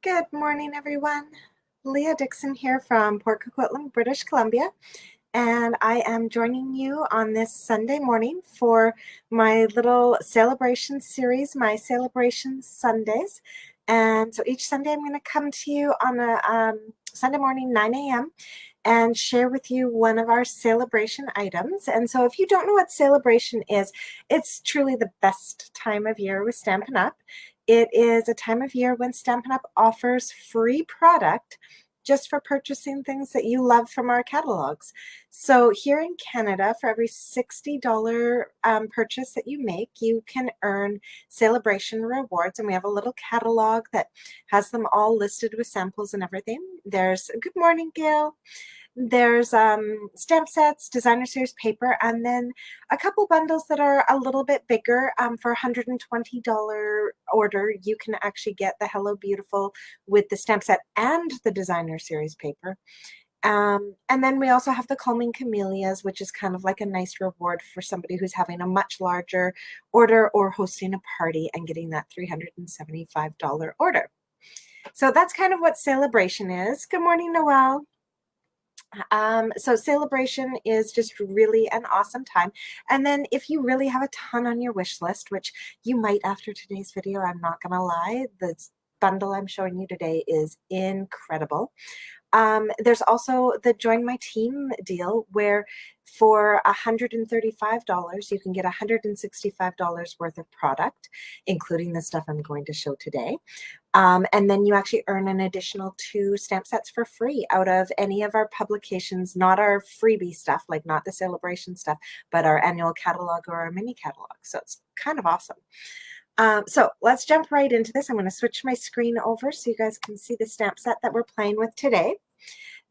Good morning, everyone. Leah Dixon here from Port Coquitlam, British Columbia, and I am joining you on this Sunday morning for my little celebration series, my Sale-a-bration Sundays. And so each Sunday I'm going to come to you on a Sunday morning, 9 a.m. and share with you one of our Sale-a-bration items. And so if you don't know what Sale-a-bration is, it's truly the best time of year with Stampin' Up! It is a time of year when Stampin' Up! Offers free product just for purchasing things that you love from our catalogs. So here in Canada, for every $60 purchase that you make, you can earn Sale-a-bration rewards. And we have a little catalog that has them all listed with samples and everything. There's, good morning, Gail. There's stamp sets, designer series paper, and then a couple bundles that are a little bit bigger. For a $120 order, you can actually get the Hello Beautiful with the stamp set and the designer series paper. And then we also have the Calming Camellias, which is kind of like a nice reward for somebody who's having a much larger order or hosting a party and getting that $375 order. So that's kind of what Sale-a-bration is. Good morning, Noelle. So Sale-a-bration is just really an awesome time. And then if you really have a ton on your wish list, which you might after today's video, I'm not gonna lie, the bundle I'm showing you today is incredible. There's also the Join My Team deal where for $135, you can get $165 worth of product, including the stuff I'm going to show today. And then you actually earn an additional 2 stamp sets for free out of any of our publications, not our freebie stuff, like not the Sale-a-bration stuff, but our annual catalog or our mini catalog. So it's kind of awesome. So let's jump right into this. I'm going to switch my screen over so you guys can see the stamp set that we're playing with today.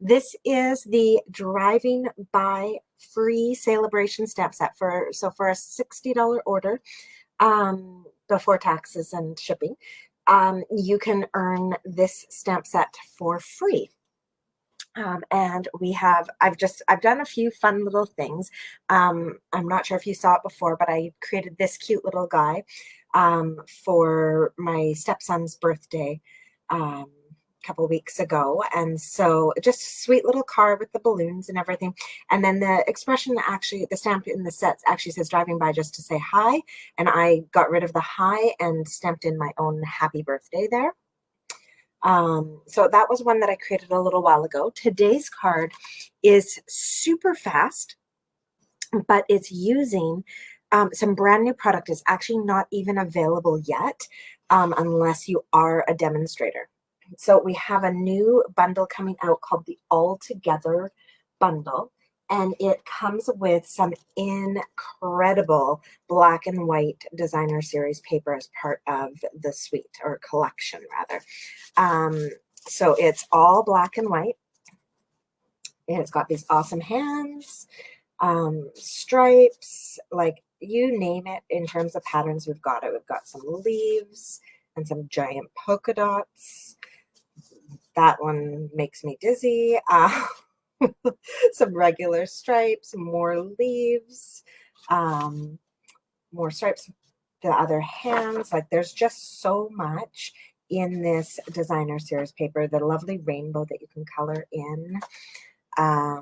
This is the Driving By free Sale-a-bration stamp set for a $60 order before taxes and shipping. You can earn this stamp set for free. And we have, I've done a few fun little things. I'm not sure if you saw it before, but I created this cute little guy for my stepson's birthday a couple weeks ago. And so just a sweet little car with the balloons and everything. And then the expression, actually, the stamp in the set actually says driving by just to say hi. And I got rid of the hi and stamped in my own happy birthday there. So that was one that I created a little while ago. Today's card is super fast, but it's using some brand new product. Is actually not even available yet unless you are a demonstrator. So we have a new bundle coming out called the All Together bundle, and it comes with some incredible black and white designer series paper as part of the suite, or collection rather. So it's all black and white. It's got these awesome hands, stripes, like you name it in terms of patterns, we've got it. We've got some leaves and some giant polka dots. That one makes me dizzy. Some regular stripes, more leaves, more stripes, the other hands. Like there's just so much in this designer series paper. The lovely rainbow that you can color in. I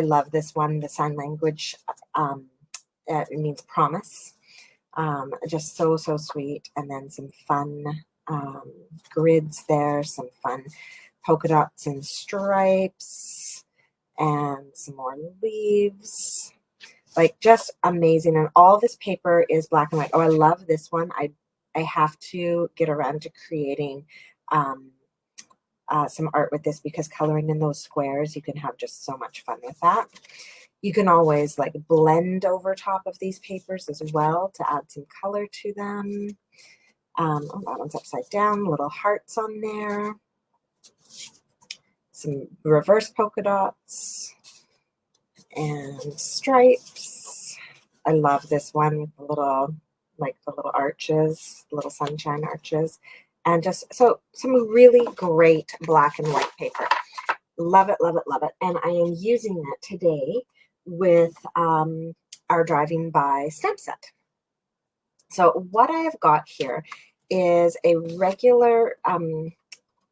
love this one, the sign language. It means promise. Just so sweet. And then some fun grids there, some fun polka dots and stripes, and some more leaves. Like just amazing. And all this paper is black and white. Oh, I love this one. I have to get around to creating some art with this, because coloring in those squares, you can have just so much fun with that. You can always like blend over top of these papers as well to add some color to them. Oh, that one's upside down, little hearts on there. Some reverse polka dots and stripes. I love this one with the little, like the little arches, little sunshine arches, and just so some really great black and white paper. Love it, love it, love it. And I am using it today with our Driving By stamp set. So what I have got here is a regular,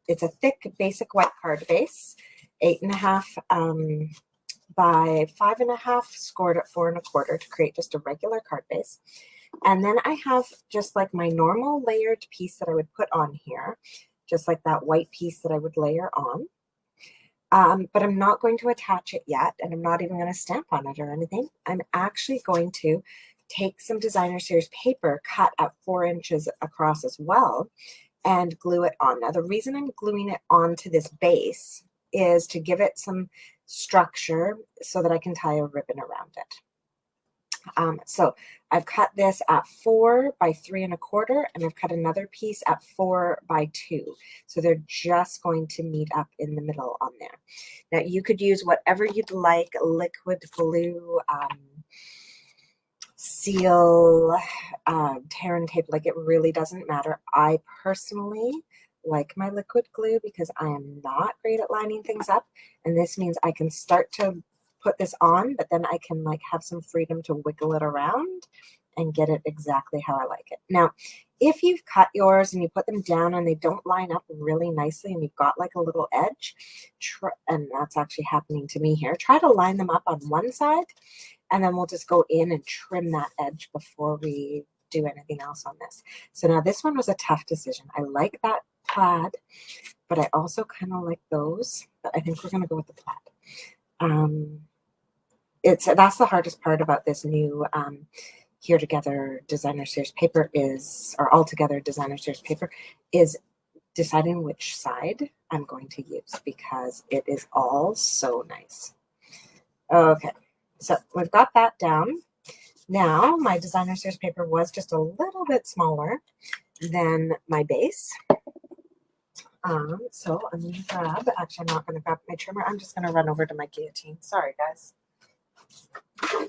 it's a thick basic white card base, 8.5 by 5.5, scored at 4.25 to create just a regular card base. And then I have just like my normal layered piece that I would put on here, just like that white piece that I would layer on. But I'm not going to attach it yet, and I'm not even going to stamp on it or anything. I'm actually going to take some designer series paper cut at 4 inches across as well and glue it on. Now, the reason I'm gluing it onto this base is to give it some structure so that I can tie a ribbon around it. So I've cut this at 4 by 3.25, and I've cut another piece at 4 by 2. So they're just going to meet up in the middle on there. Now you could use whatever you'd like, liquid glue, seal, tear and tape, like it really doesn't matter. I personally like my liquid glue because I am not great at lining things up, and this means I can start to put this on, but then I can like have some freedom to wiggle it around and get it exactly how I like it. Now, if you've cut yours and you put them down and they don't line up really nicely and you've got like a little edge, and that's actually happening to me here, try to line them up on one side, and then we'll just go in and trim that edge before we do anything else on this. So now this one was a tough decision. I like that plaid, but I also kind of like those, but I think we're going to go with the plaid. That's the hardest part about this new Here Together designer series paper is, or All Together designer series paper, is deciding which side I'm going to use because it is all so nice. Okay, so we've got that down. Now my designer series paper was just a little bit smaller than my base. So I'm going to grab, actually I'm not going to grab my trimmer, I'm just going to run over to my guillotine. Sorry guys. There we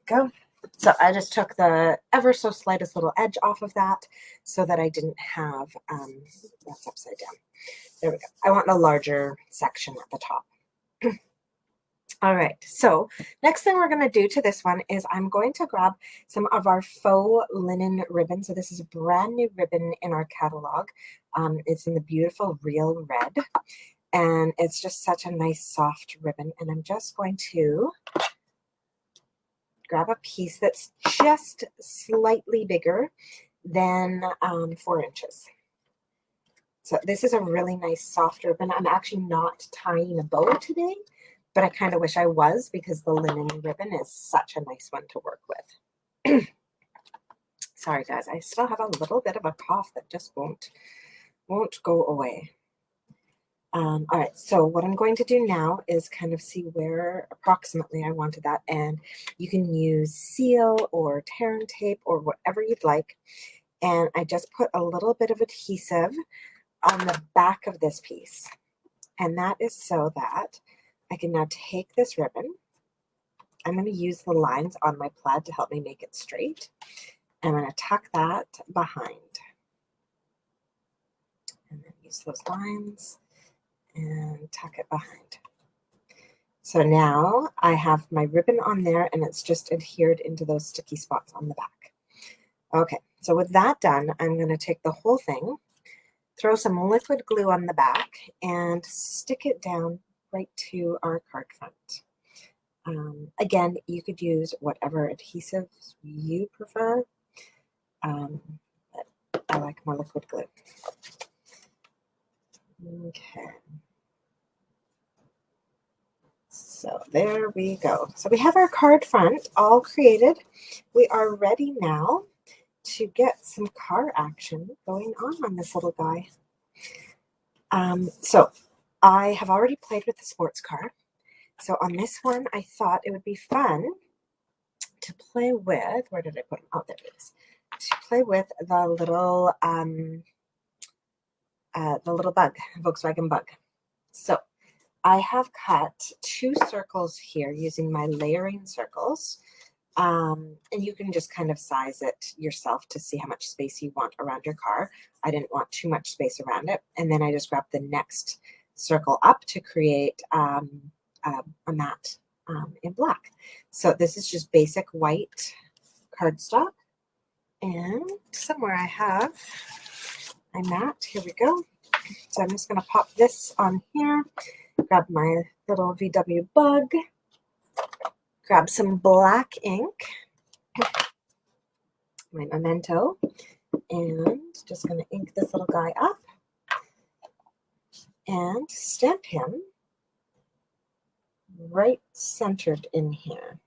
go. So I just took the ever so slightest little edge off of that so that I didn't have, that's upside down. There we go. I want the larger section at the top. All right, so next thing we're going to do to this one is I'm going to grab some of our faux linen ribbon. So this is a brand new ribbon in our catalog. It's in the beautiful real red, and it's just such a nice soft ribbon. And I'm just going to grab a piece that's just slightly bigger than 4 inches. So this is a really nice soft ribbon. I'm actually not tying a bow today, but I kind of wish I was because the linen ribbon is such a nice one to work with. Sorry guys, I still have a little bit of a cough that just won't go away. All right, so what I'm going to do now is kind of see where approximately I wanted that, and you can use seal or tear and tape or whatever you'd like. And I just put a little bit of adhesive on the back of this piece, and that is so that I can now take this ribbon. I'm going to use the lines on my plaid to help me make it straight. I'm going to tuck that behind. And then use those lines and tuck it behind. So now I have my ribbon on there and it's just adhered into those sticky spots on the back. Okay, so with that done, I'm going to take the whole thing, throw some liquid glue on the back, and stick it down right to our card front. Again, you could use whatever adhesives you prefer, but I like more liquid glue. Okay. So there we go. So we have our card front all created. We are ready now to get some car action going on this little guy. So I have already played with the sports car. So on this one, I thought it would be fun to play with, where did I put him? Oh, there it is. To play with the little bug, Volkswagen bug. So I have cut 2 circles here using my layering circles. And you can just kind of size it yourself to see how much space you want around your car. I didn't want too much space around it. And then I just grabbed the next circle up to create a mat in black. So this is just basic white cardstock. And somewhere I have my mat. Here we go. So I'm just going to pop this on here, grab my little VW bug, grab some black ink, my memento, and just going to ink this little guy up and stamp him right centered in here.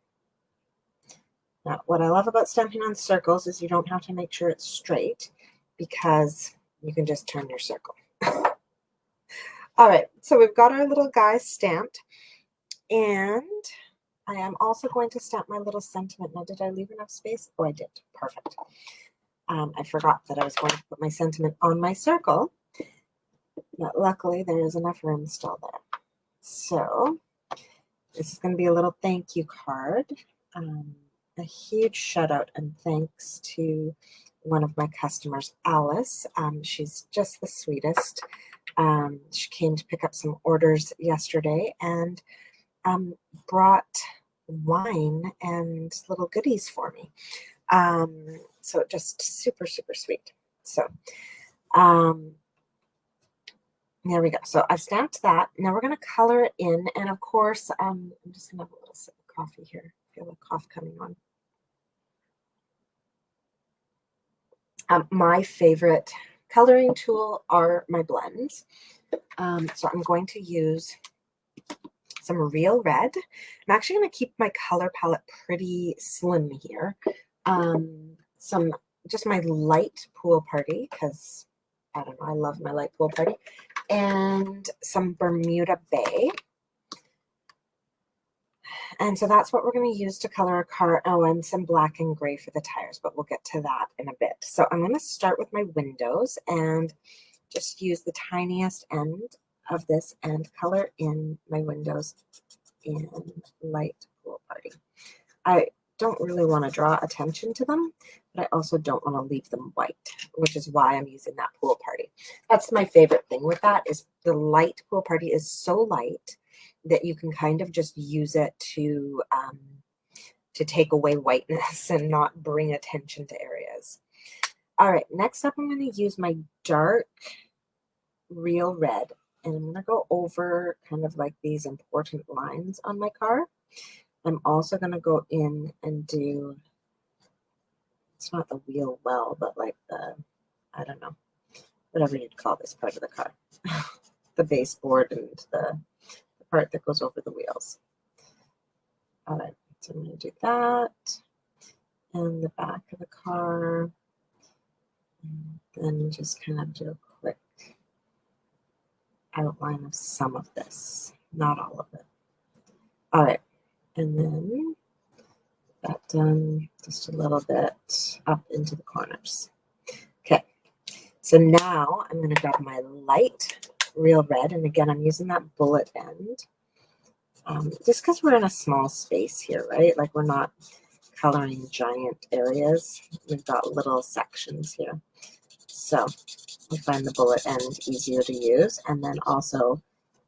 Now, what I love about stamping on circles is you don't have to make sure it's straight because you can just turn your circle. All right, so we've got our little guy stamped, and I am also going to stamp my little sentiment. Now, did I leave enough space? Oh, I did. Perfect. I forgot that I was going to put my sentiment on my circle, but luckily there is enough room still there. So this is going to be a little thank you card. A huge shout out and thanks to one of my customers, Alice. She's just the sweetest. She came to pick up some orders yesterday and brought wine and little goodies for me. So just super, super sweet. So there we go. So I've stamped that. Now we're going to color it in. And of course, I'm just going to have a little sip of coffee here. I feel a cough coming on. My favorite coloring tool are my blends. So I'm going to use some real red. I'm actually going to keep my color palette pretty slim here. Just my light pool party, because I don't know, I love my light pool party. And some Bermuda Bay. And so that's what we're going to use to color our car. Oh, and some black and gray for the tires, but we'll get to that in a bit. So I'm going to start with my windows and just use the tiniest end of this and color in my windows in light pool party. I don't really want to draw attention to them, but I also don't want to leave them white, which is why I'm using that pool party. That's my favorite thing with that is the light pool party is so light that you can kind of just use it to take away whiteness and not bring attention to areas. All right, next up I'm going to use my dark real red, and I'm going to go over kind of like these important lines on my car. I'm also going to go in and do, it's not the wheel well, but like the, I don't know, whatever you'd call this part of the car, the baseboard and the part that goes over the wheels. All right, so I'm going to do that and the back of the car, and then just kind of do a quick outline of some of this, not all of it. All right, and then that done just a little bit up into the corners. Okay, so now I'm going to grab my light real red, and again I'm using that bullet end just because we're in a small space here, right? Like we're not coloring giant areas, we've got little sections here, so I find the bullet end easier to use and then also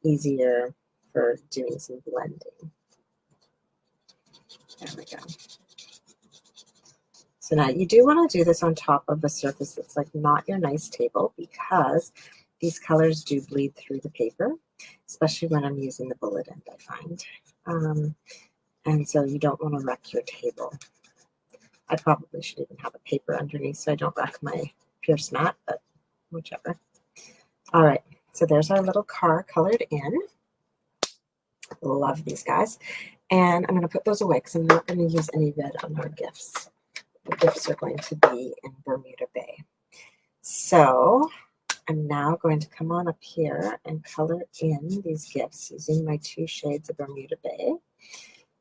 easier for doing some blending. There we go. So now you do want to do this on top of a surface that's like not your nice table because these colors do bleed through the paper, especially when I'm using the bullet end, I find. And so you don't want to wreck your table. I probably should even have a paper underneath so I don't wreck my Pierce mat, but whichever. All right, so there's our little car colored in. Love these guys. And I'm going to put those away because I'm not going to use any red on our gifts. The gifts are going to be in Bermuda Bay. So I'm now going to come on up here and color in these gifts using my 2 shades of Bermuda Bay.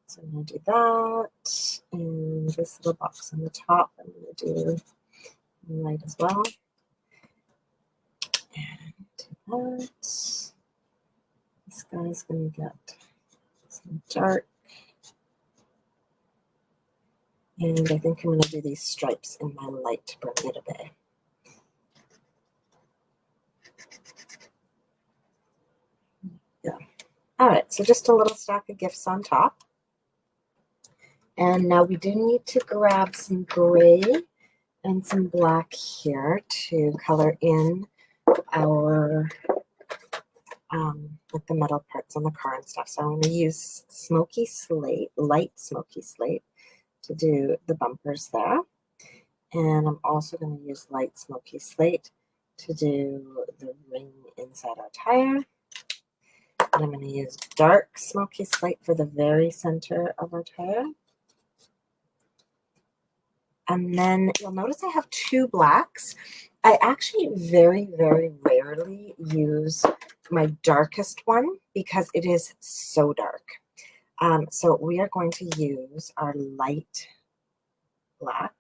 So I'm going to do that. And this little box on the top, I'm going to do light as well. And do that. This guy's going to get some dark. And I think I'm going to do these stripes in my light Bermuda Bay. Yeah. All right, so just a little stack of gifts on top. And now we do need to grab some gray and some black here to color in our like the metal parts on the car and stuff. So I'm going to use smoky slate, light smoky slate, to do the bumpers there. And I'm also going to use light smoky slate to do the ring inside our tire. And I'm going to use dark smoky slate for the very center of our tire. And then you'll notice I have two blacks. I actually very, very rarely use my darkest one because it is so dark. So we are going to use our light black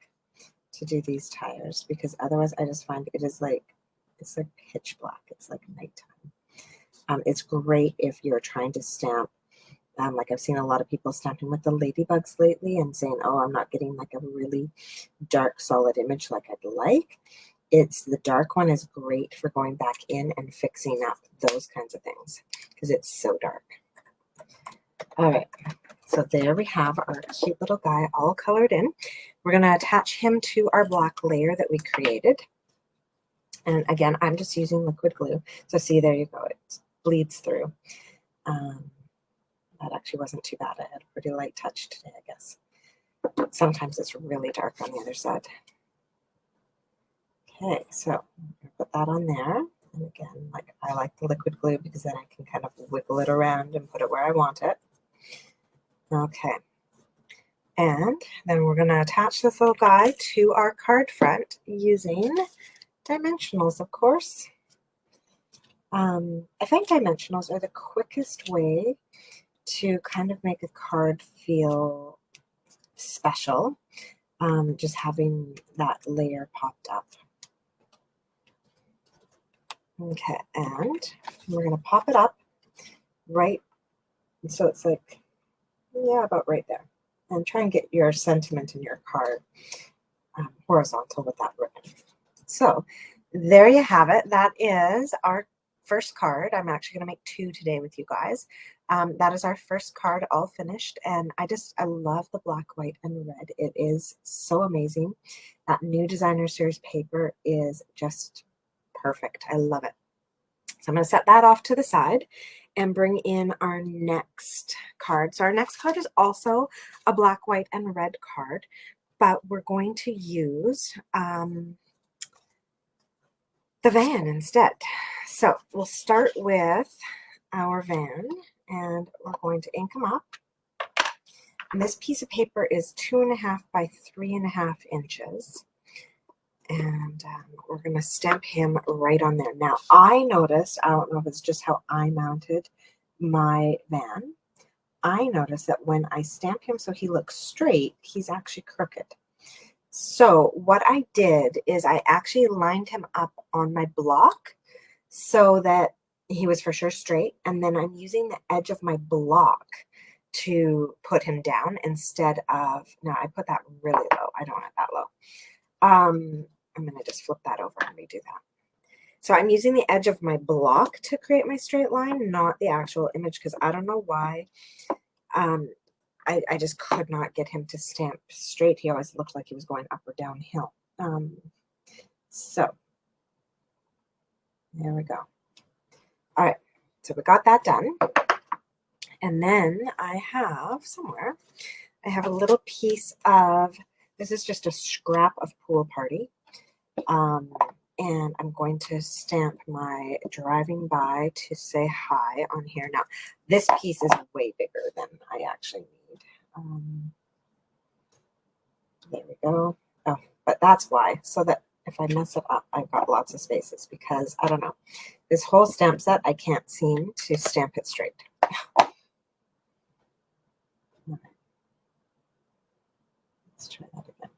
to do these tires, because otherwise I just find it is like, it's like pitch black. It's like nighttime. It's great if you're trying to stamp. Like I've seen a lot of people stamping with the ladybugs lately and saying, oh, I'm not getting like a really dark solid image like I'd like. It's the dark one is great for going back in and fixing up those kinds of things because it's so dark. All right, so there we have our cute little guy all colored in. We're going to attach him to our black layer that we created. And again, I'm just using liquid glue. So see, there you go. It bleeds through. That actually wasn't too bad. I had a pretty light touch today, I guess. Sometimes it's really dark on the other side. Okay, so I'm going to put that on there. And again, like I like the liquid glue because then I can kind of wiggle it around and put it where I want it. Okay. And then we're going to attach this little guy to our card front using dimensionals, of course. I think dimensionals are the quickest way to kind of make a card feel special, just having that layer popped up. Okay, and we're going to pop it up right, so it's like, yeah, about right there. And try and get your sentiment in your card horizontal with that ribbon. So there you have it. That is our first card. I'm actually going to make two today with you guys. That is our first card all finished, and I love the black, white, and red. It is so amazing. That new designer series paper is just perfect. I love it. So I'm going to set that off to the side and bring in our next card. So our next card is also a black, white, and red card, but we're going to use the van instead. So we'll start with our van, and we're going to ink them up. And this piece of paper is 2.5 by 3.5 inches. And we're going to stamp him right on there. Now, I noticed, I don't know if it's just how I mounted my van, I noticed that when I stamp him so he looks straight, he's actually crooked. So what I did is I actually lined him up on my block so that he was for sure straight. And then I'm using the edge of my block to put him down instead of, no, I put that really low. I don't want it that low. I'm going to just flip that over and redo that. So I'm using the edge of my block to create my straight line, not the actual image, because I don't know why. I just could not get him to stamp straight. He always looked like he was going up or downhill. So there we go. All right, so we got that done. And then I have somewhere, I have a little piece of, this is just a scrap of Pool Party. And I'm going to stamp my driving by to say hi on here. Now, this piece is way bigger than I actually need. There we go. Oh, but that's why, so that if I mess it up, I've got lots of spaces, because I don't know. This whole stamp set, I can't seem to stamp it straight. Let's try that again.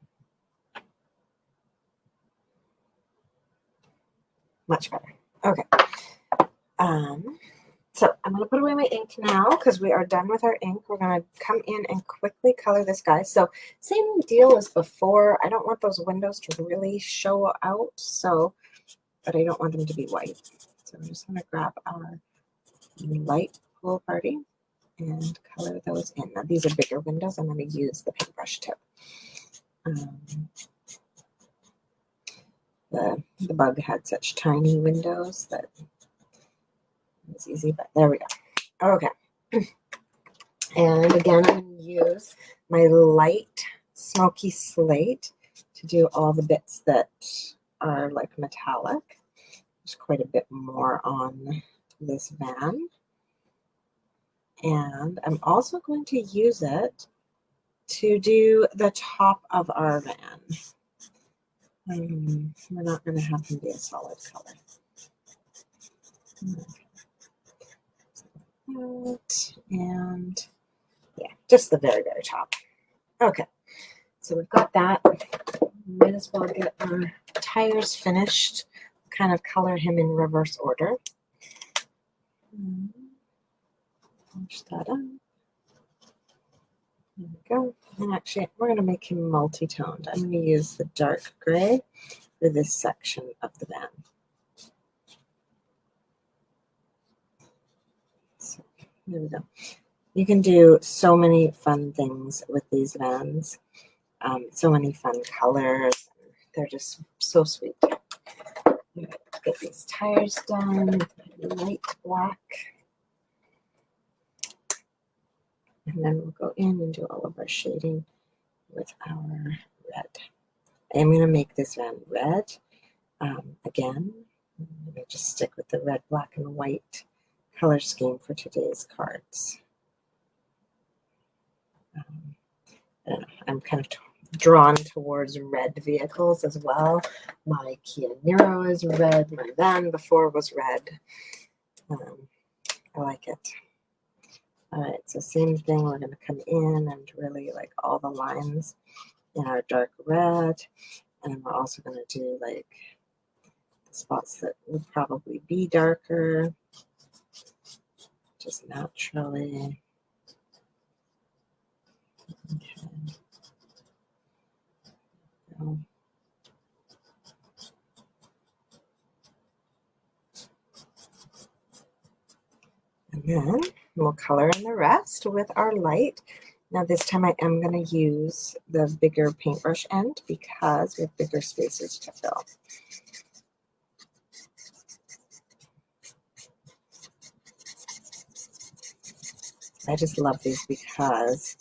Much better. Okay. So I'm going to put away my ink now because we are done with our ink. We're going to come in and quickly color this guy. So same deal as before. I don't want those windows to really show out, but I don't want them to be white. So I'm just going to grab our light Pool Party. and color those in. Now these are bigger windows. I'm going to use the paintbrush tip. The bug had such tiny windows that it was easy, but there we go. Okay. And again, I'm going to use my light smoky slate to do all the bits that are like metallic. There's quite a bit more on this van. And I'm also going to use it to do the top of our van. We're not going to have them be a solid color. Okay. And yeah, just the very, very top. Okay, so we've got that. Might as well get our tires finished. Kind of color him in reverse order. Finish that up. There we go. And actually, we're going to make him multi-toned. I'm going to use the dark gray for this section of the van. So, there we go. You can do so many fun things with these vans. So many fun colors. They're just so sweet. Get these tires done with light black. And then we'll go in and do all of our shading with our red. I'm going to make this van red. Again, I'm going to just stick with the red, black, and white color scheme for today's cards. I don't know, I'm kind of drawn towards red vehicles as well. My Kia Niro is red. My van before was red. I like it. All right, so same thing. We're going to come in and really like all the lines in our dark red. And then we're also going to do like the spots that would probably be darker, just naturally. Okay. So, and then we'll color in the rest with our light. Now this time I am going to use the bigger paintbrush end because we have bigger spaces to fill. I just love these because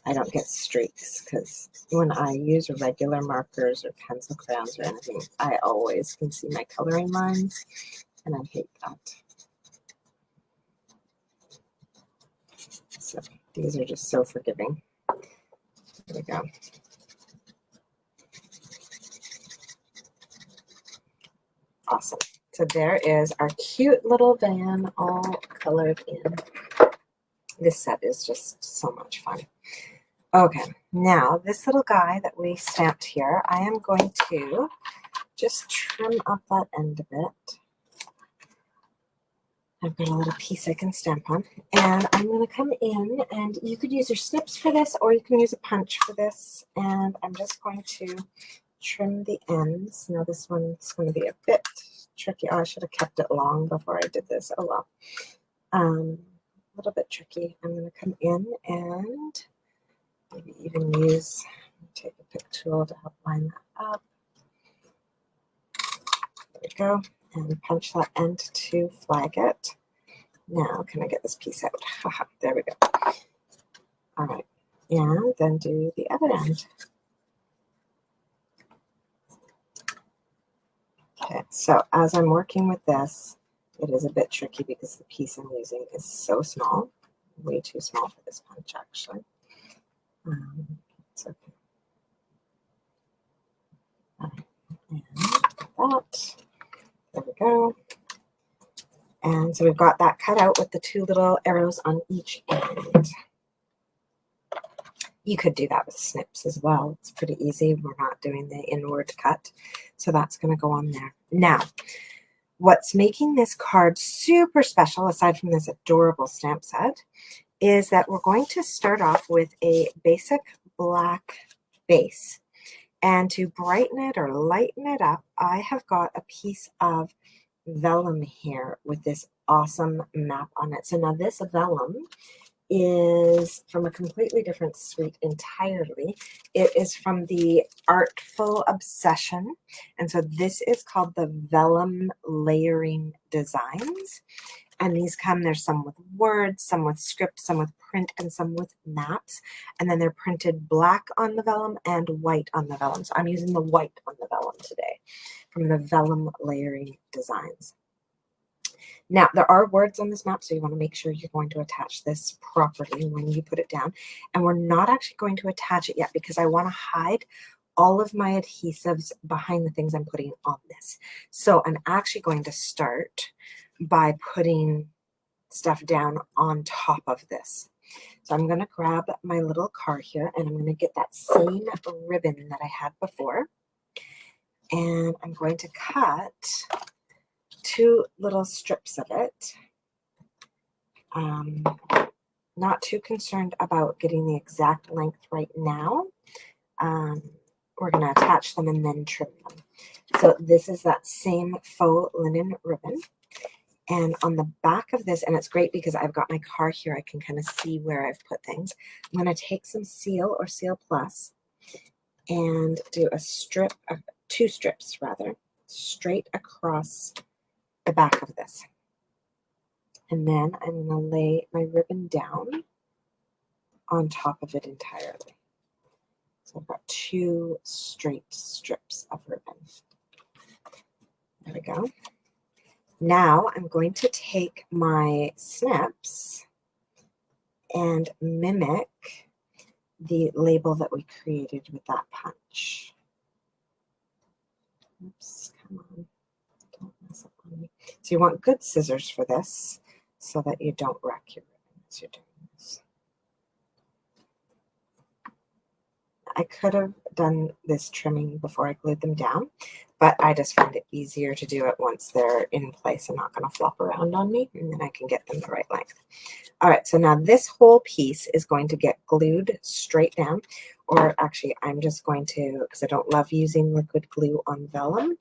I don't get streaks, because when I use regular markers or pencil crayons or anything, I always can see my coloring lines, and I hate that. So these are just so forgiving. There we go. Awesome. So there is our cute little van all colored in. This set is just so much fun. Okay, now this little guy that we stamped here, I am going to just trim up that end a bit. I've got a little piece I can stamp on, and I'm going to come in, and you could use your snips for this, or you can use a punch for this, and I'm just going to trim the ends. Now this one's going to be a bit tricky. Oh, I should have kept it long before I did this. Oh well. A little bit tricky. I'm going to come in and maybe even take a pick tool to help line that up. There we go. And punch that end to flag it. Now, can I get this piece out? Haha, there we go. All right. And then do the other end. Okay, so as I'm working with this, it is a bit tricky because the piece I'm using is so small, way too small for this punch actually. It's okay. All right, and that. There we go. And so we've got that cut out with the two little arrows on each end. You could do that with snips as well. It's pretty easy. We're not doing the inward cut. So that's going to go on there. Now, what's making this card super special, aside from this adorable stamp set, is that we're going to start off with a basic black base. And to brighten it or lighten it up, I have got a piece of vellum here with this awesome map on it. So now this vellum is from a completely different suite entirely. It is from the Artful Obsession. And so this is called the Vellum Layering Designs. And these come, there's some with words, some with script, some with print, and some with maps. And then they're printed black on the vellum and white on the vellum. So I'm using the white on the vellum today from the Vellum Layering Designs. Now, there are words on this map, so you want to make sure you're going to attach this properly when you put it down. And we're not actually going to attach it yet because I want to hide all of my adhesives behind the things I'm putting on this. So I'm actually going to start by putting stuff down on top of this. So I'm going to grab my little card here and I'm going to get that same ribbon that I had before. And I'm going to cut 2 little strips of it. Not too concerned about getting the exact length right now. We're going to attach them and then trim them. So this is that same faux linen ribbon. And on the back of this, and it's great because I've got my card here, I can kind of see where I've put things. I'm going to take some Seal or Seal Plus and do a strip, 2 strips rather, straight across the back of this. And then I'm going to lay my ribbon down on top of it entirely. So I've got 2 straight strips of ribbon. There we go. Now I'm going to take my snips and mimic the label that we created with that punch. Oops, come on. Don't mess up on me. So you want good scissors for this so that you don't wreck your ribbon as you're doing this. I could have done this trimming before I glued them down, but I just find it easier to do it once they're in place and not going to flop around on me, and then I can get them the right length. All right, so now this whole piece is going to get glued straight down, or actually I'm just going to, because I don't love using liquid glue on vellum,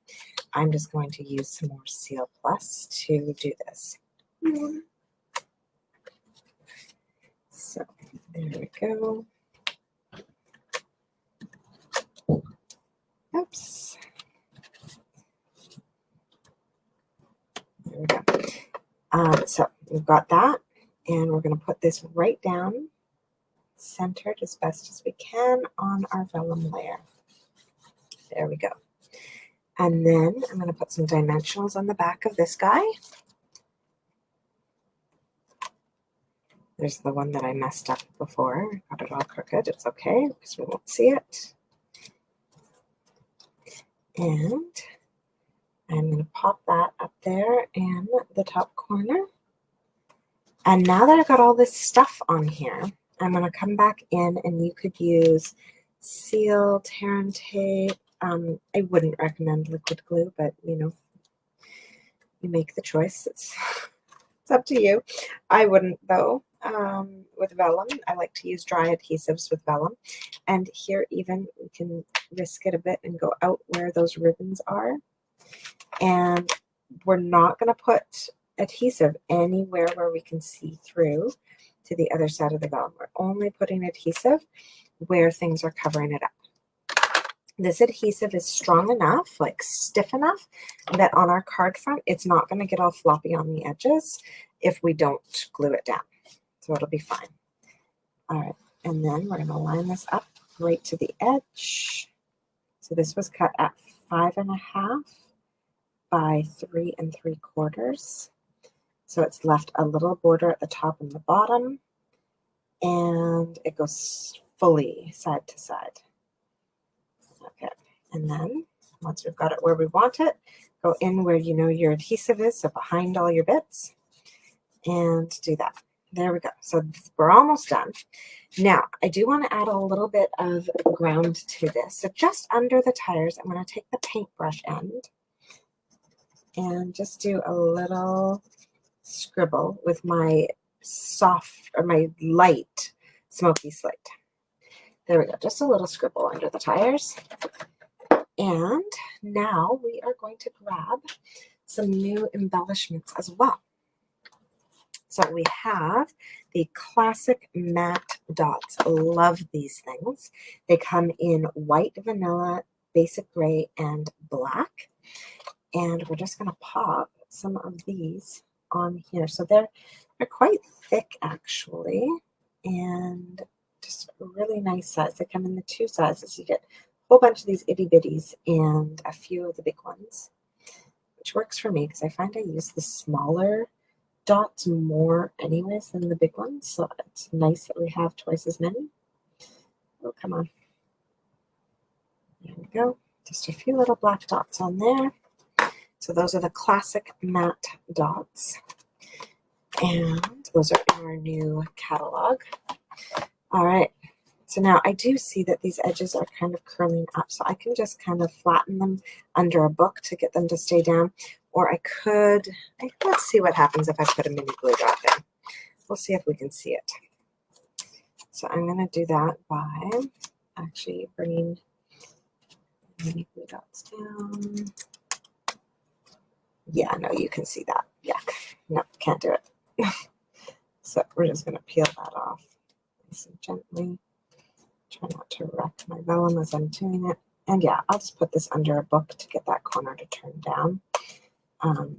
I'm just going to use some more Seal Plus to do this. So there we go. Oops. There we go. So we've got that, and we're going to put this right down, centered as best as we can on our vellum layer. There we go. And then I'm going to put some dimensionals on the back of this guy. There's the one that I messed up before. Got it all crooked. It's okay because we won't see it. And I'm going to pop that up there in the top corner. And now that I've got all this stuff on here, I'm going to come back in, and you could use seal, tear and tape. I wouldn't recommend liquid glue, but you make the choice. It's up to you. I wouldn't though. With vellum, I like to use dry adhesives with vellum, and here even we can risk it a bit and go out where those ribbons are, and we're not going to put adhesive anywhere where we can see through to the other side of the vellum. We're only putting adhesive where things are covering it up. This adhesive is strong enough, like stiff enough, that on our card front it's not going to get all floppy on the edges if we don't glue it down. So it'll be fine. All right, and then we're going to line this up right to the edge. So this was cut at 5.5 by 3 3/4. So it's left a little border at the top and the bottom, and it goes fully side to side. Okay, and then once we've got it where we want it, go in where you know your adhesive is, so behind all your bits, and do that. There we go. So we're almost done. Now, I do want to add a little bit of ground to this. So just under the tires, I'm going to take the paintbrush end and just do a little scribble with my soft or my light smoky slate. There we go. Just a little scribble under the tires. And now we are going to grab some new embellishments as well. So we have the classic matte dots. Love these things. They come in white, vanilla, basic gray, and black. And we're just going to pop some of these on here. So they're quite thick actually, and just a really nice size. They come in the two sizes. You get a whole bunch of these itty bitties and a few of the big ones, which works for me because I find I use the smaller dots more anyways than the big ones. So it's nice that we have twice as many. Oh, come on. There we go. Just a few little black dots on there. So those are the classic matte dots. And those are in our new catalog. All right. So now I do see that these edges are kind of curling up. So I can just kind of flatten them under a book to get them to stay down. Or I could, let's see what happens if I put a mini glue dot in. We'll see if we can see it. So I'm going to do that by actually bringing mini glue dots down. Yeah, no, you can see that. Yuck. No, can't do it. So we're just going to peel that off nice and gently. Try not to wreck my vellum as I'm doing it. And yeah, I'll just put this under a book to get that corner to turn down. All right.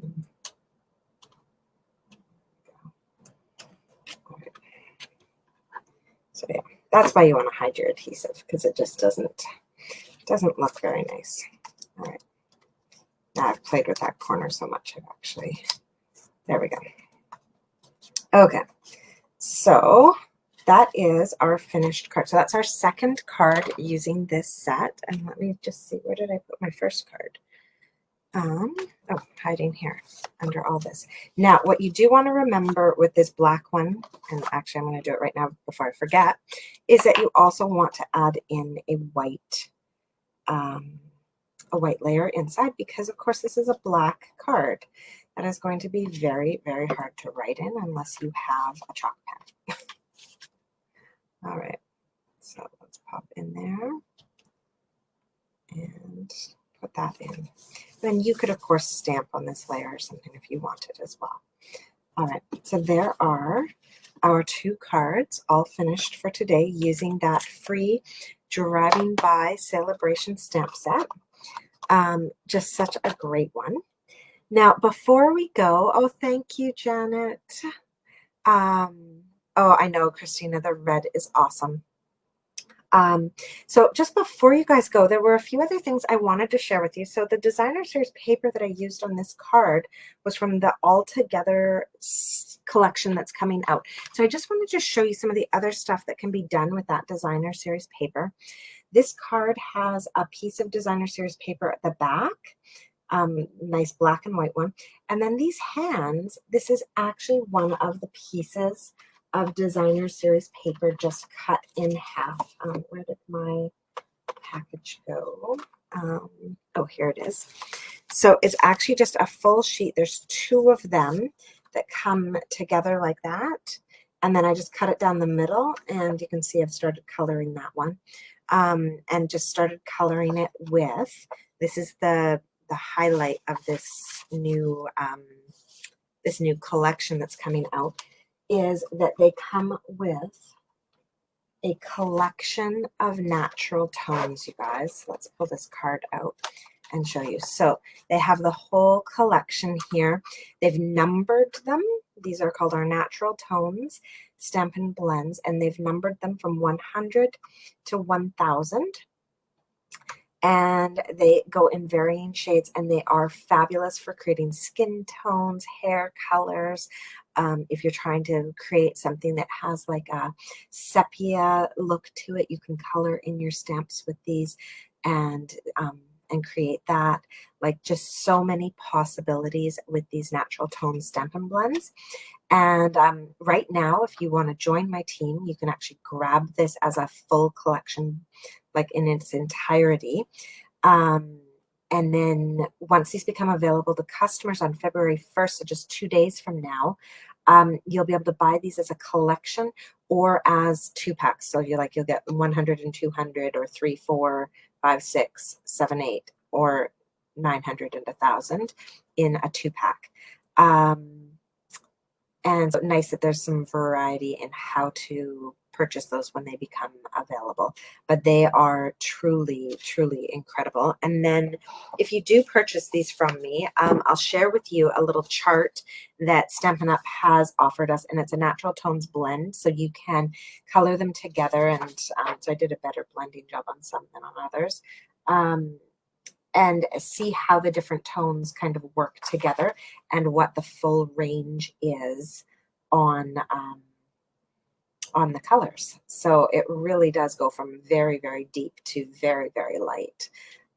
So yeah, that's why you want to hide your adhesive, because it just doesn't look very nice. All right. Now I've played with that corner so much I've actually, there we go. Okay, so that is our finished card. So that's our second card using this set. And let me just see, where did I put my first card? Oh, hiding here under all this. Now, what you do want to remember with this black one, and actually I'm going to do it right now before I forget, is that you also want to add in a white layer inside, because of course this is a black card. That is going to be very, very hard to write in unless you have a chalk pen. All right, so let's pop in there and put that in. Then you could, of course, stamp on this layer or something if you wanted as well. All right, so there are our two cards all finished for today using that free Driving By Sale-a-Bration stamp set. Just such a great one. Now, before we go, oh, thank you, Janet. Oh, I know, Christina, the red is awesome. So just before you guys go, there were a few other things I wanted to share with you. So the designer series paper that I used on this card was from the All Together collection that's coming out. So I just wanted to show you some of the other stuff that can be done with that designer series paper. This card has a piece of designer series paper at the back. Nice black and white one. And then these hands, this is actually one of the pieces of designer series paper just cut in half. Where did my package go? Oh, here it is. So it's actually just a full sheet. There's two of them that come together like that. And then I just cut it down the middle, and you can see I've started coloring that one. And just started coloring it with, this is the highlight of this new collection that's coming out, is that they come with a collection of natural tones, you guys. Let's pull this card out and show you. So they have the whole collection here. They've numbered them. These are called our natural tones, Stampin' Blends, and they've numbered them from 100 to 1000. And they go in varying shades, and they are fabulous for creating skin tones, hair colors. If you're trying to create something that has like a sepia look to it, you can color in your stamps with these and create that. Like, just so many possibilities with these natural tone Stampin' Blends. And right now, if you want to join my team, you can actually grab this as a full collection, like in its entirety. And then once these become available to customers on February 1st, so just 2 days from now, you'll be able to buy these as a collection or as 2-packs. So you'll get 100 and 200, or 3, 4, 5, 6, 7, 8, or 900 and 1000 in a 2-pack. And so nice that there's some variety in how to purchase those when they become available. But they are truly, truly incredible. And then if you do purchase these from me, I'll share with you a little chart that Stampin' Up! Has offered us, and it's a natural tones blend, so you can color them together. And so I did a better blending job on some than on others. And see how the different tones kind of work together and what the full range is on the colors. So it really does go from very, very deep to very, very light.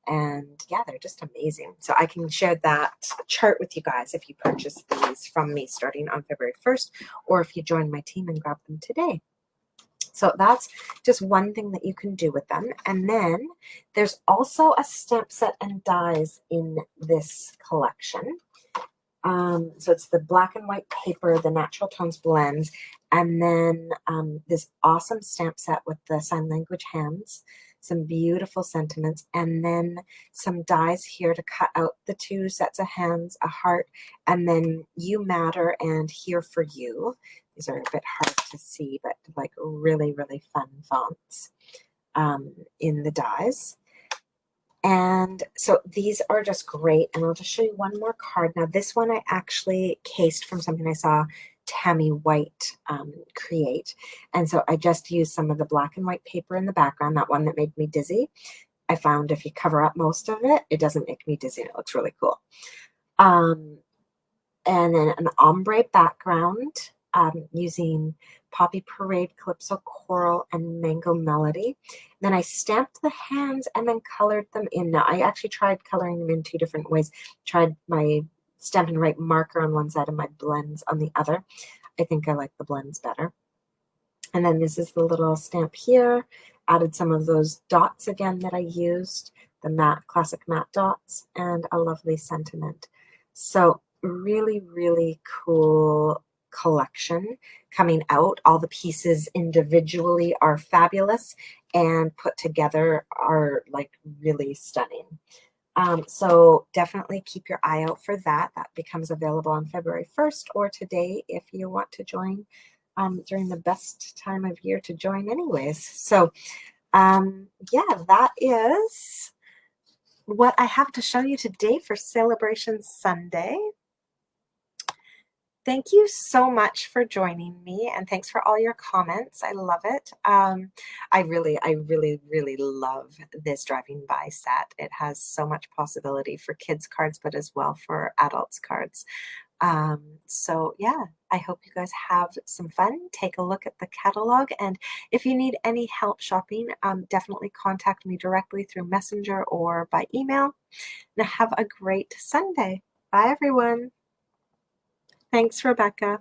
And yeah, they're just amazing. So I can share that chart with you guys if you purchase these from me starting on February 1st, or if you join my team and grab them today. So that's just one thing that you can do with them. And then there's also a stamp set and dies in this collection. So it's the black and white paper, the natural tones blends, and then this awesome stamp set with the sign language hands, some beautiful sentiments, and then some dies here to cut out the two sets of hands, a heart, and then You Matter and Here for You. These are a bit hard to see, but like really, really fun fonts in the dies. And so these are just great. And I'll just show you one more card. Now this one I actually cased from something I saw Tammy White create. And so I just used some of the black and white paper in the background, that one that made me dizzy. I found if you cover up most of it, it doesn't make me dizzy. It looks really cool. And then an ombre background using Poppy Parade, Calypso Coral, and Mango Melody. Then I stamped the hands and then colored them in. Now, I actually tried coloring them in two different ways. Tried my Stampin' Right marker on one side and my blends on the other. I think I like the blends better. And then this is the little stamp here. Added some of those dots again that I used, the matte, classic matte dots, and a lovely sentiment. So really, really cool collection coming out. All the pieces individually are fabulous, and put together are like really stunning. So definitely keep your eye out for that. That becomes available on February 1st or today if you want to join during the best time of year to join anyways. So yeah, that is what I have to show you today for Sale-a-Bration Sunday. Thank you so much for joining me, and thanks for all your comments. I love it. I really, really love this driving by set. It has so much possibility for kids cards, but as well for adults cards. So yeah, I hope you guys have some fun. Take a look at the catalog, and if you need any help shopping, definitely contact me directly through Messenger or by email. Now have a great Sunday. Bye everyone. Thanks, Rebecca.